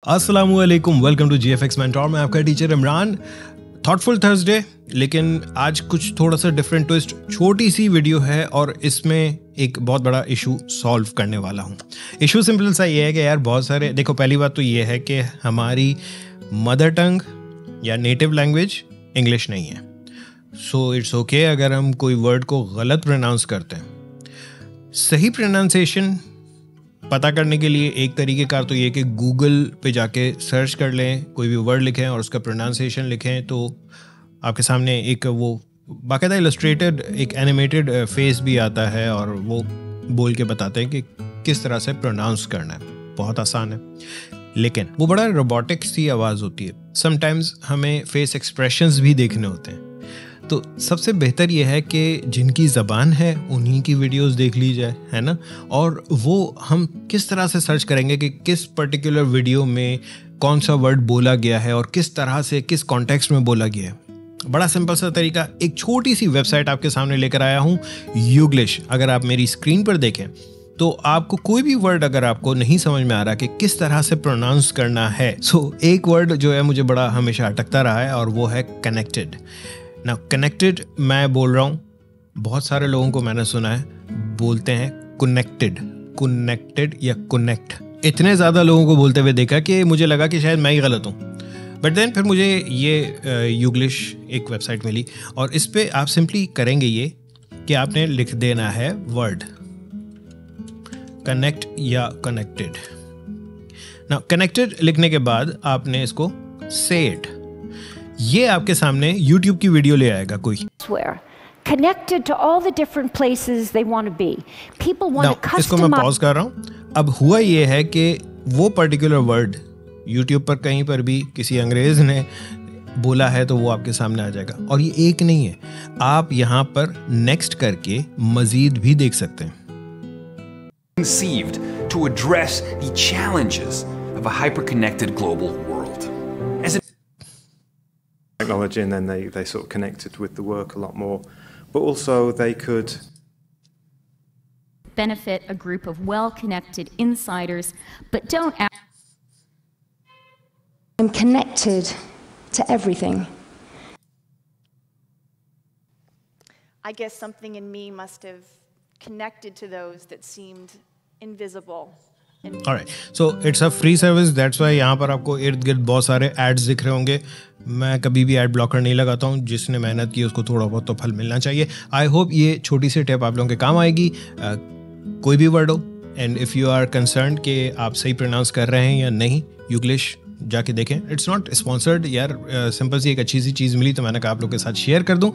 अस्सलामुअलैकुम, welcome to GFX mentor. मैं आपका टीचर इमरान। थॉटफुल थर्सडे, लेकिन आज कुछ थोड़ा सा डिफरेंट ट्विस्ट, छोटी सी वीडियो है और इसमें एक बहुत बड़ा इशू सॉल्व करने वाला हूँ। इशू सिंपल सा ये है कि यार बहुत सारे, देखो पहली बात तो ये है कि हमारी मदर टंग या नेटिव लैंग्वेज इंग्लिश नहीं है। सो इट्स ओके अगर हम कोई वर्ड को गलत प्रोनाउंस करते हैं। सही प्रोनाउंसिएशन पता करने के लिए एक तरीके का तो ये कि गूगल पे जाके सर्च कर लें, कोई भी वर्ड लिखें और उसका प्रोनाउंसिएशन लिखें तो आपके सामने एक वो बाकायदा इलस्ट्रेटेड एक एनिमेटेड फेस भी आता है और वो बोल के बताते हैं कि किस तरह से प्रोनाउंस करना है। बहुत आसान है, लेकिन वो बड़ा रोबोटिक सी आवाज़ होती है। समटाइम्स हमें फेस एक्सप्रेशंस भी देखने होते हैं। तो सबसे बेहतर ये है कि जिनकी ज़बान है उन्हीं की वीडियोस देख ली जाए, है ना। और वो हम किस तरह से सर्च करेंगे कि किस पर्टिकुलर वीडियो में कौन सा वर्ड बोला गया है और किस तरह से किस कॉन्टेक्स्ट में बोला गया है। बड़ा सिंपल सा तरीका, एक छोटी सी वेबसाइट आपके सामने लेकर आया हूँ, यूग्लिश। अगर आप मेरी स्क्रीन पर देखें तो आपको कोई भी वर्ड अगर आपको नहीं समझ में आ रहा कि किस तरह से प्रोनाउंस करना है, एक वर्ड जो है मुझे बड़ा हमेशा अटकता रहा है और वो है कनेक्टेड। ना कनेक्टेड मैं बोल रहा हूँ, बहुत सारे लोगों को मैंने सुना है बोलते हैं कनेक्टेड या कनेक्ट। इतने ज़्यादा लोगों को बोलते हुए देखा कि मुझे लगा कि शायद मैं ही गलत हूँ। बट देन फिर मुझे ये यूग्लिश एक वेबसाइट मिली और इस पे आप सिंपली करेंगे ये कि आपने लिख देना है वर्ड कनेक्ट या कनेक्टेड। ना कनेक्टेड लिखने के बाद आपने इसको से इट, ये आपके सामने YouTube की वीडियो ले आएगा कोई। Connected to all the different places they want to be. People want to customize. इसको मैं पॉज कर रहा हूँ। अब हुआ ये है कि वो पर्टिकुलर वर्ड YouTube पर कहीं पर भी किसी अंग्रेज ने बोला है तो वो आपके सामने आ जाएगा। और ये एक नहीं है, आप यहाँ पर नेक्स्ट करके मजीद भी देख सकते हैं। Conceived to address the challenges of a hyper-connected global world. As technology, and then they sort of connected with the work a lot more, but also they could benefit a group of well-connected insiders, but don't I'm connected to everything. I guess something in me must have connected to those that seemed invisible. Alright, so it's a free service, that's why यहाँ पर आपको इर्द गिर्द बहुत सारे ads दिख रहे होंगे। मैं कभी भी एड ब्लॉकर नहीं लगाता हूँ, जिसने मेहनत की उसको थोड़ा बहुत तो फल मिलना चाहिए। आई होप ये छोटी सी टिप आप लोगों के काम आएगी। कोई भी वर्ड हो and if you are concerned कि आप सही प्रोनाउंस कर रहे हैं या नहीं, यूग्लिश जाके देखें। इट्स नॉट स्पॉन्सर्ड यार, सिंपल सी एक अच्छी सी चीज़ मिली तो मैंने कहा आप लोग के साथ शेयर कर दूँ।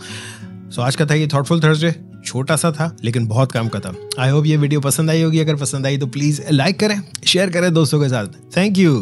सो आज का था ये थॉटफुल थर्सडे, छोटा सा था लेकिन बहुत काम का था। आई होप ये वीडियो पसंद आई होगी। अगर पसंद आई तो प्लीज़ लाइक करें, शेयर करें दोस्तों के साथ। Thank you.